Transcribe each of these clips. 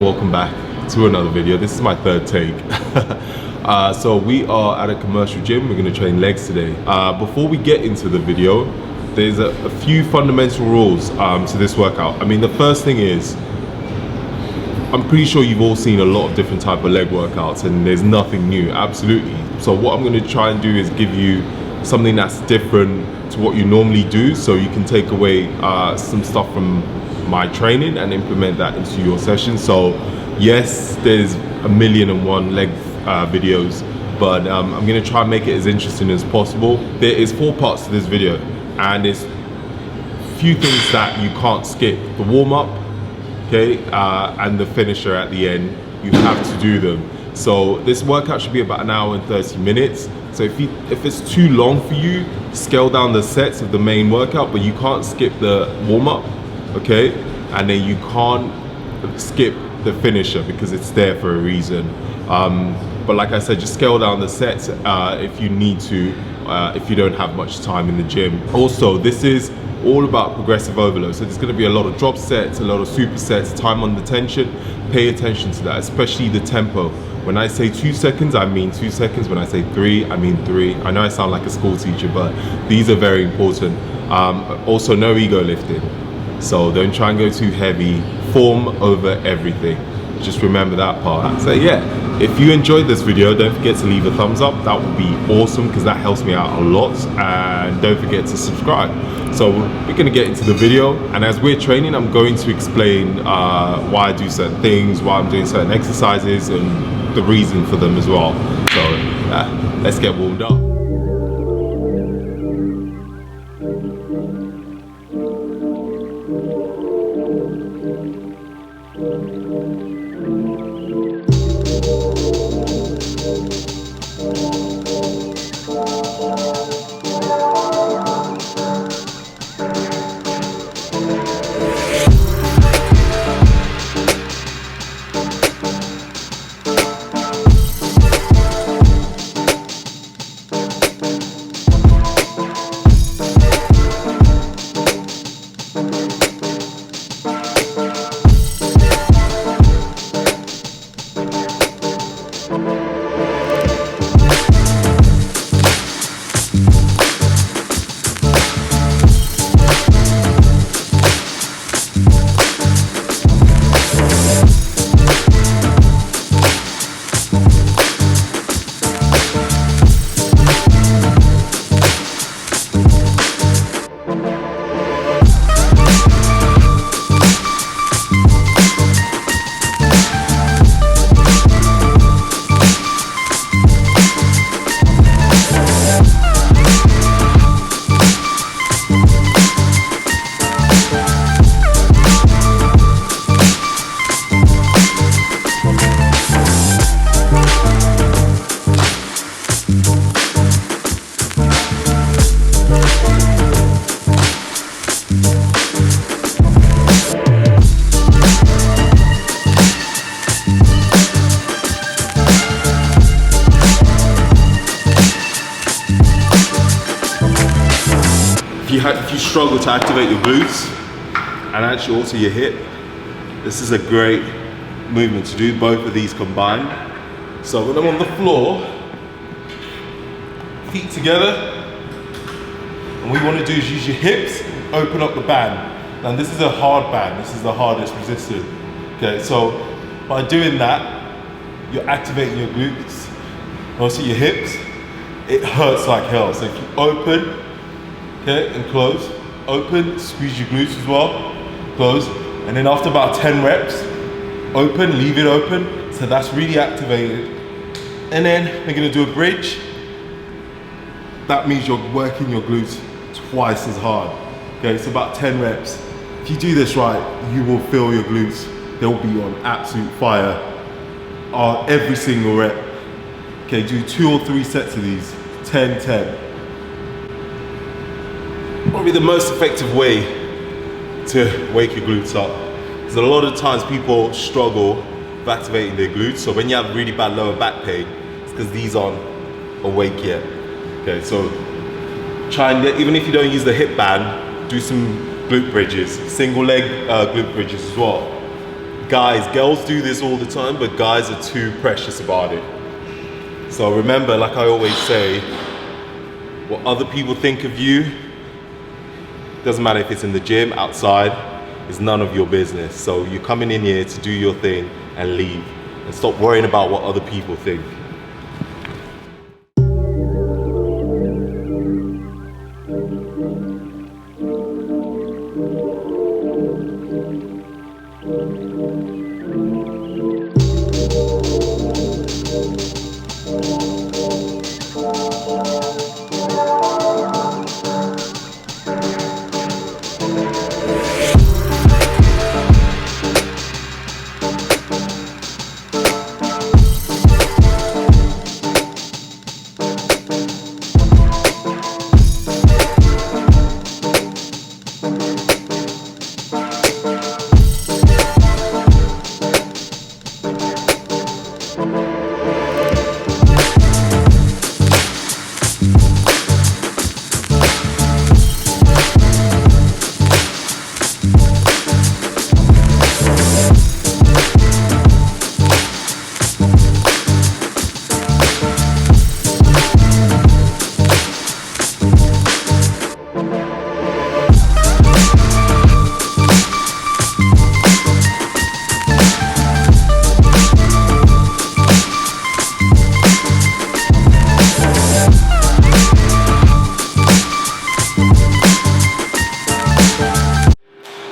Welcome back to another video. This is my third take. So we are at a commercial gym. We're going to train legs today. Before we get into the video, there's a few fundamental rules to this workout. I mean, the first thing is, I'm pretty sure you've all seen a lot of different type of leg workouts and there's nothing new, absolutely. So what I'm going to try and do is give you something that's different to what you normally do, so you can take away some stuff from my training and implement that into your session. So yes, there's 1,000,001 leg videos, but I'm going to try and make it as interesting as possible. There is 4 parts to this video, and there's few things that you can't skip. The warm-up, okay, and the finisher at the end, you have to do them. So this workout should be about 1 hour and 30 minutes. So if it's too long for you, scale down the sets of the main workout, but you can't skip the warm-up, okay? And then you can't skip the finisher because it's there for a reason. But like I said, just scale down the sets if you need to, if you don't have much time in the gym. Also, this is all about progressive overload. So there's going to be a lot of drop sets, a lot of supersets, time under tension. Pay attention to that, especially the tempo. When I say 2 seconds, I mean 2 seconds. When I say 3, I mean 3. I know I sound like a school teacher, but these are very important. Also, no ego lifting. So don't try and go too heavy. Form over everything. Just remember that part. So yeah, if you enjoyed this video, don't forget to leave a thumbs up. That would be awesome because that helps me out a lot. And don't forget to subscribe. So we're going to get into the video, and as we're training, I'm going to explain why I do certain things, why I'm doing certain exercises, and the reason for them as well. So let's get warmed up. If you struggle to activate your glutes and actually also your hip, this is a great movement to do, both of these combined. So when I'm on the floor, feet together, and what you want to do is use your hips, open up the band. Now this is a hard band, this is the hardest resistance. Okay, so by doing that, you're activating your glutes, also your hips. It hurts like hell. So if you open, okay, and close, open, squeeze your glutes as well, close, and then after about 10 reps, open, leave it open, so that's really activated. And then we're gonna do a bridge. That means you're working your glutes twice as hard. Okay, it's about 10 reps. If you do this right, you will feel your glutes. They'll be on absolute fire every single rep. Okay, do 2 or 3 sets of these, 10, 10. Probably the most effective way to wake your glutes up. Because a lot of times people struggle with activating their glutes. So when you have really bad lower back pain, it's because these aren't awake yet. Okay, so try and get, even if you don't use the hip band, do some glute bridges, single leg glute bridges as well. Guys, girls do this all the time, but guys are too precious about it. So remember, like I always say, what other people think of you, doesn't matter if it's in the gym, outside, it's none of your business. So you're coming in here to do your thing and leave, and stop worrying about what other people think.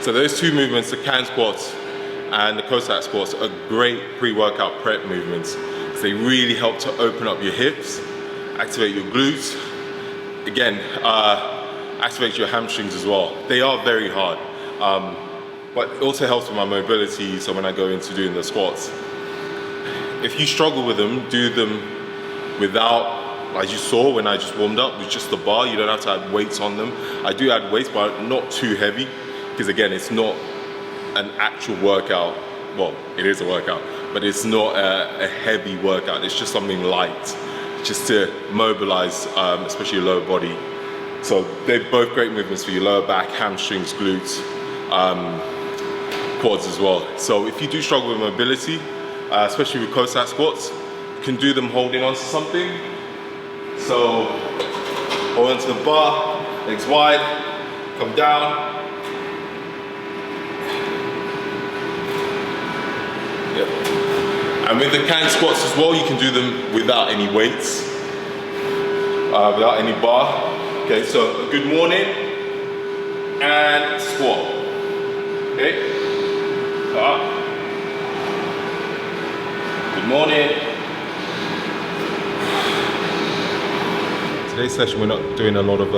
So those two movements, the Kang Squats and the Cossack Squats, are great pre-workout prep movements. So they really help to open up your hips, activate your glutes, again, activate your hamstrings as well. They are very hard, but it also helps with my mobility, so when I go into doing the squats. If you struggle with them, do them without, as you saw when I just warmed up, with just the bar. You don't have to add weights on them. I do add weights, but not too heavy, because again, it's not an actual workout. Well, it is a workout, but it's not a heavy workout. It's just something light, just to mobilize, especially your lower body. So they're both great movements for your lower back, hamstrings, glutes, quads as well. So if you do struggle with mobility, especially with Cossack squats, you can do them holding onto something. So hold onto the bar, legs wide, come down. Yep. And with the Kang squats as well, you can do them without any weights, without any bar. Okay, so a good morning and squat. Okay, up. Good morning. Today's session, we're not doing a lot of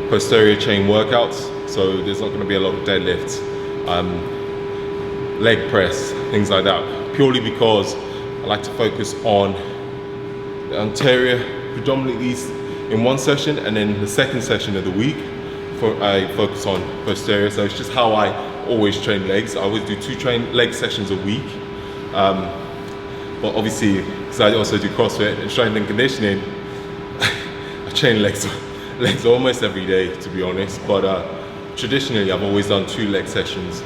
posterior chain workouts, so there's not going to be a lot of deadlifts, leg press, things like that, purely because I like to focus on the anterior predominantly in one session, and then the second session of the week I focus on posterior. So it's just how I always train legs. I always do 2 leg sessions a week, but obviously because I also do CrossFit and strength and conditioning, I train legs almost every day, to be honest, but traditionally I've always done 2 leg sessions.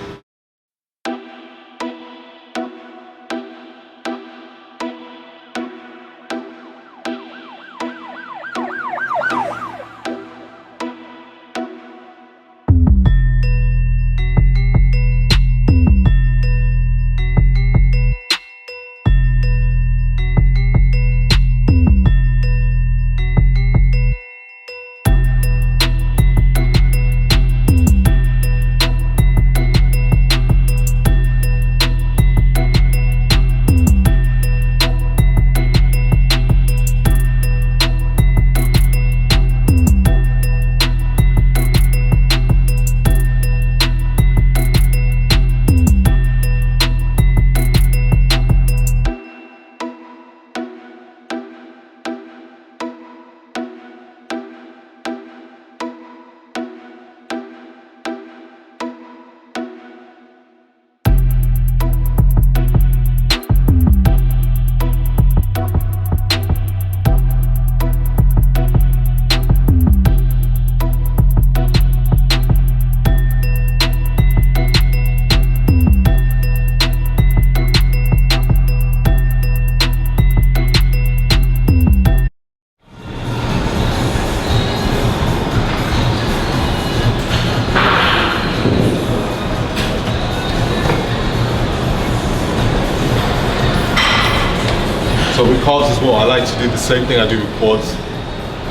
So with calves as well, I like to do the same thing I do with quads.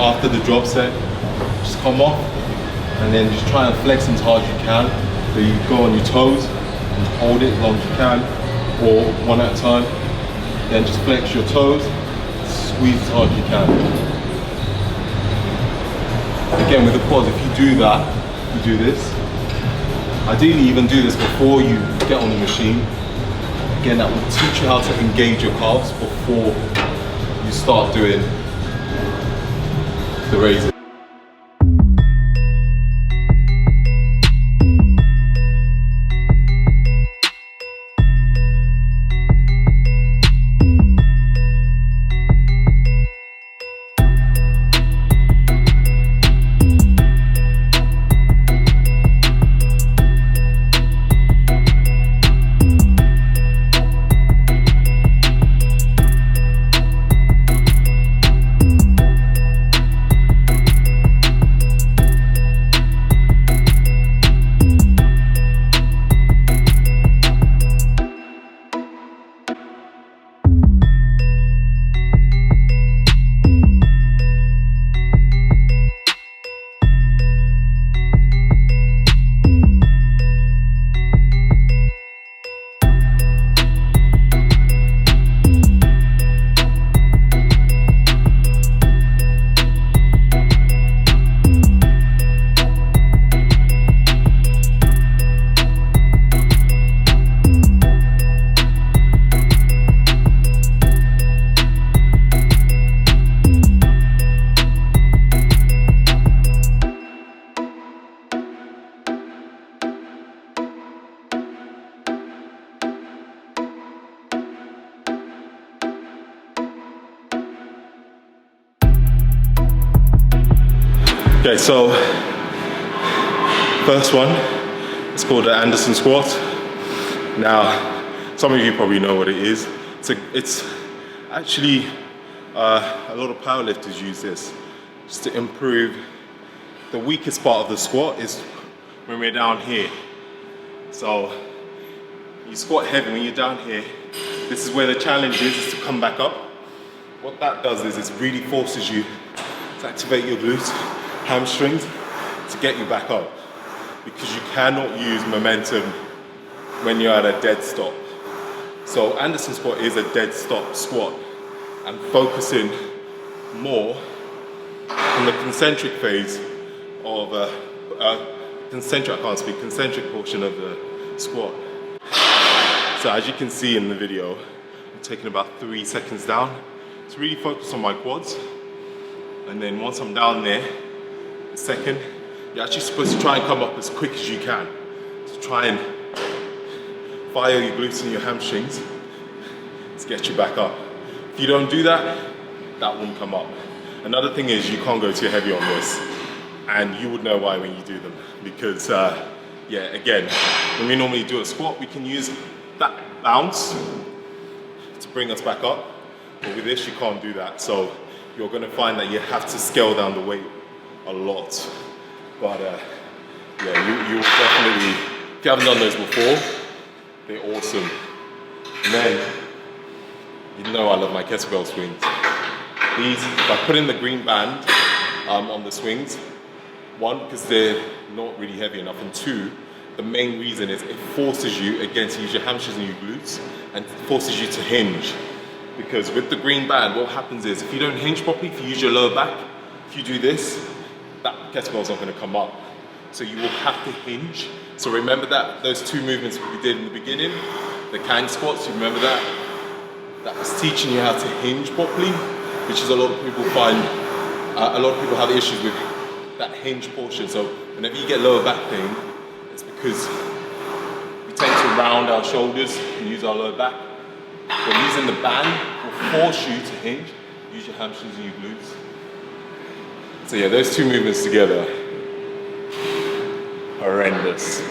After the drop set, just come off and then just try and flex as hard as you can. So you go on your toes and hold it as long as you can, or one at a time. Then just flex your toes, squeeze as hard as you can. Again, with the quads, if you do that, you do this. Ideally, even do this before you get on the machine. Again, that will teach you how to engage your calves before you start doing the raises. Okay, so first one, it's called the Anderson squat. Now, some of you probably know what it is. It's actually, a lot of powerlifters use this just to improve. The weakest part of the squat is when we're down here. So you squat heavy when you're down here. This is where the challenge is to come back up. What that does is it really forces you to activate your glutes, hamstrings, to get you back up, because you cannot use momentum when you're at a dead stop. So Anderson squat is a dead stop squat, and focusing more on the concentric phase of concentric portion of the squat. So as you can see in the video, I'm taking about 3 seconds down to really focus on my quads, and then once I'm down there, second, you're actually supposed to try and come up as quick as you can to try and fire your glutes and your hamstrings to get you back up. If you don't do that, that won't come up. Another thing is you can't go too heavy on this, and you would know why when you do them, because yeah, again, when we normally do a squat, we can use that bounce to bring us back up, but with this you can't do that. So you're going to find that you have to scale down the weight a lot, but yeah, you will definitely, if you haven't done those before, they're awesome. And then, you know I love my kettlebell swings. These, by putting the green band on the swings, one, because they're not really heavy enough, and two, the main reason is it forces you, again, to use your hamstrings and your glutes, and forces you to hinge. Because with the green band, what happens is, if you don't hinge properly, if you use your lower back, if you do this, that kettlebell's not going to come up. So you will have to hinge. So remember that, those two movements we did in the beginning, the Kang Squats, you remember that? That was teaching you how to hinge properly, which is a lot of people find, a lot of people have issues with that hinge portion. So whenever you get lower back pain, it's because we tend to round our shoulders and use our lower back. But using the band will force you to hinge, use your hamstrings and your glutes. So yeah, those two movements together, horrendous.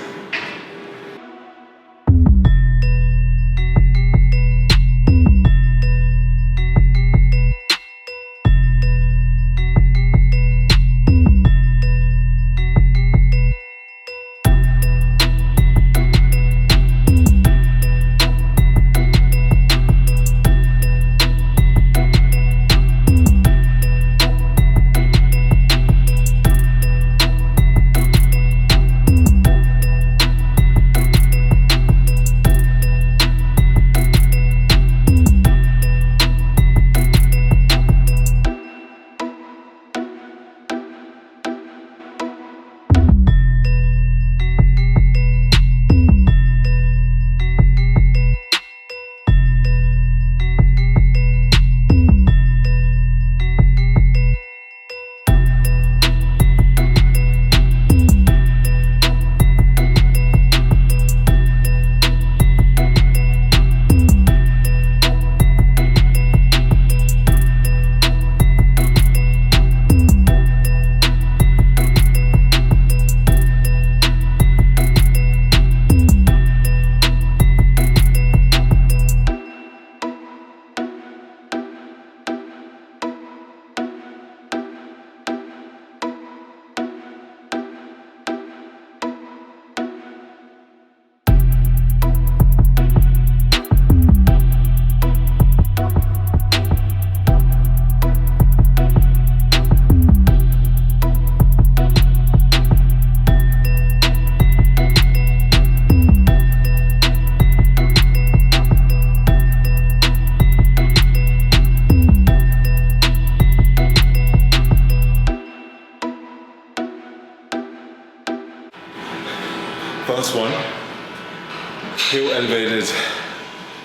elevated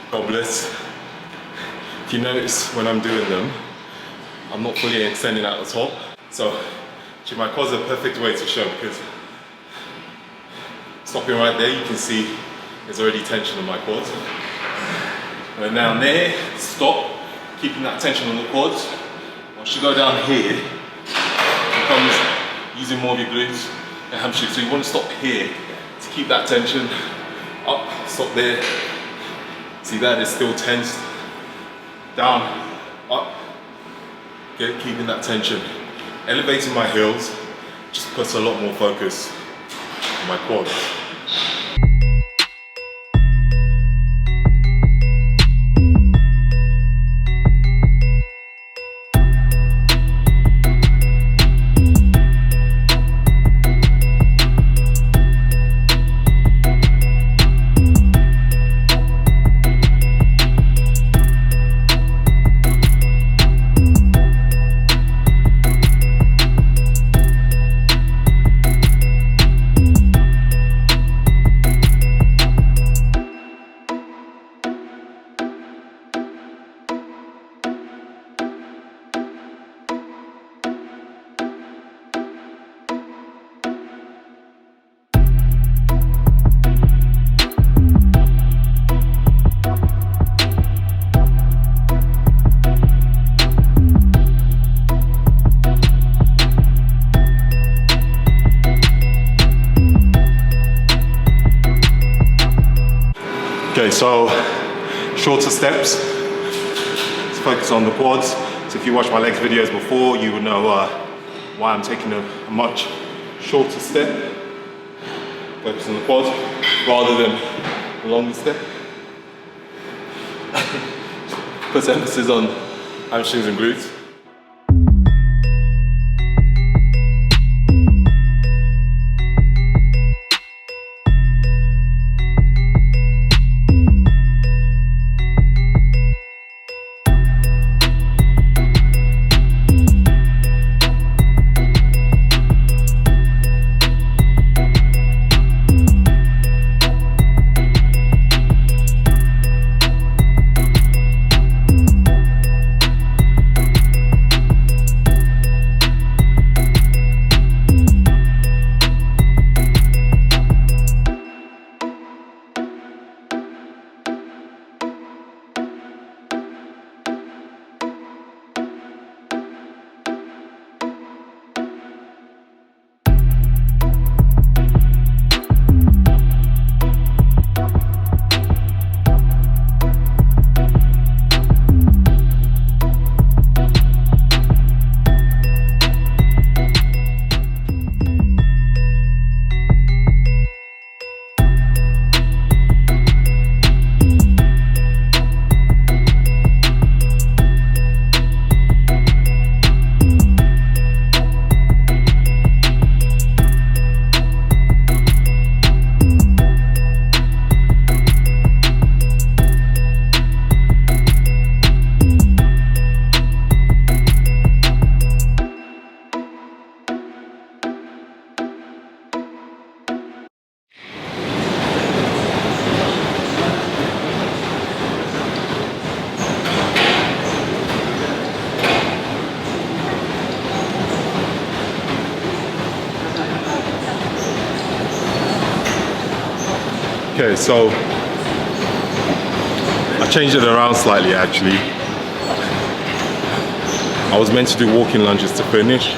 goblets. If you notice when I'm doing them, I'm not fully extending at the top. So actually my quads are a perfect way to show, because stopping right there, you can see there's already tension on my quads. And then down there, stop, keeping that tension on the quads. Once you go down here, it becomes using more of your glutes and hamstrings. So you want to stop here to keep that tension. Up, stop there. See that is still tensed. Down, up. Okay, keeping that tension. Elevating my heels just puts a lot more focus on my quads. Okay, so shorter steps. Let's focus on the quads. So if you watched my legs videos before, you would know why I'm taking a much shorter step. Focus on the quads rather than a longer step. Puts emphasis on hamstrings and glutes. Okay, so I changed it around slightly actually. I was meant to do walking lunges to finish,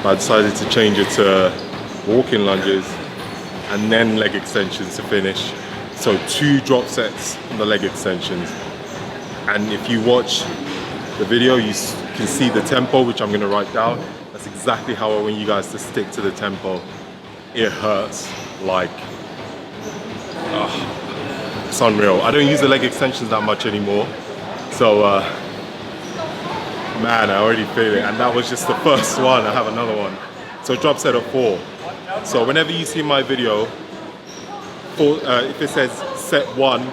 but I decided to change it to walking lunges and then leg extensions to finish. So 2 drop sets on the leg extensions. And if you watch the video, you can see the tempo, which I'm going to write down. That's exactly how I want you guys to stick to the tempo. It hurts like, it's unreal. I don't use the leg extensions that much anymore. So, man, I already feel it. And that was just the first one. I have another one. So drop set of 4. So whenever you see my video, if it says set 1,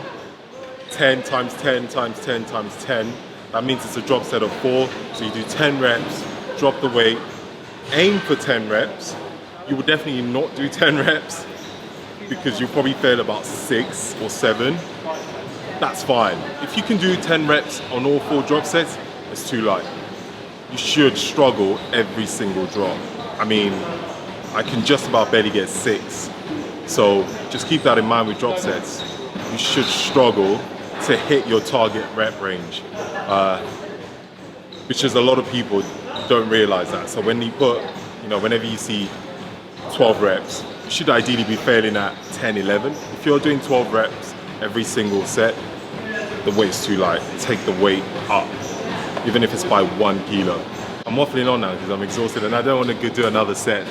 10 times 10 times 10 times 10, that means it's a drop set of 4. So you do 10 reps, drop the weight, aim for 10 reps. You will definitely not do 10 reps. because you'll probably fail about 6 or 7. That's fine. If you can do 10 reps on all 4 drop sets, it's too light. You should struggle every single drop. I mean, I can just about barely get 6. So just keep that in mind with drop sets. You should struggle to hit your target rep range, which is a lot of people don't realize that. So when you put, whenever you see 12 reps, you should ideally be failing at 10, 11. If you're doing 12 reps every single set, the weight's too light. Take the weight up, even if it's by 1 kilo. I'm waffling on now because I'm exhausted and I don't want to do another set.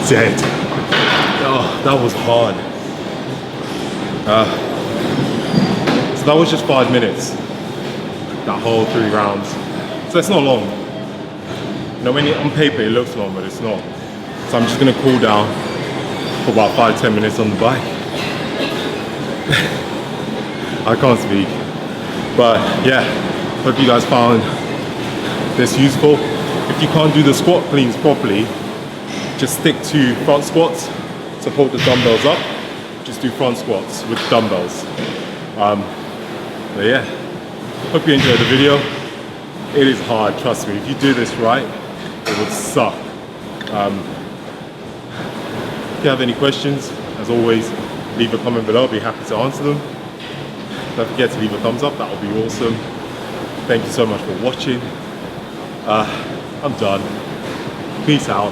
Dead. Oh, that was hard. So that was just 5 minutes. That whole 3 rounds. So it's not long. When on paper it looks long, but it's not. So I'm just gonna cool down for about 5-10 minutes on the bike. I can't speak. But yeah, hope you guys found this useful. If you can't do the squat cleans properly, just stick to front squats to hold the dumbbells up. Just do front squats with dumbbells. But yeah, hope you enjoyed the video. It is hard, trust me. If you do this right, it would suck. If you have any questions, as always, leave a comment below. I'll be happy to answer them. Don't forget to leave a thumbs up, that would be awesome. Thank you so much for watching. I'm done. Peace out.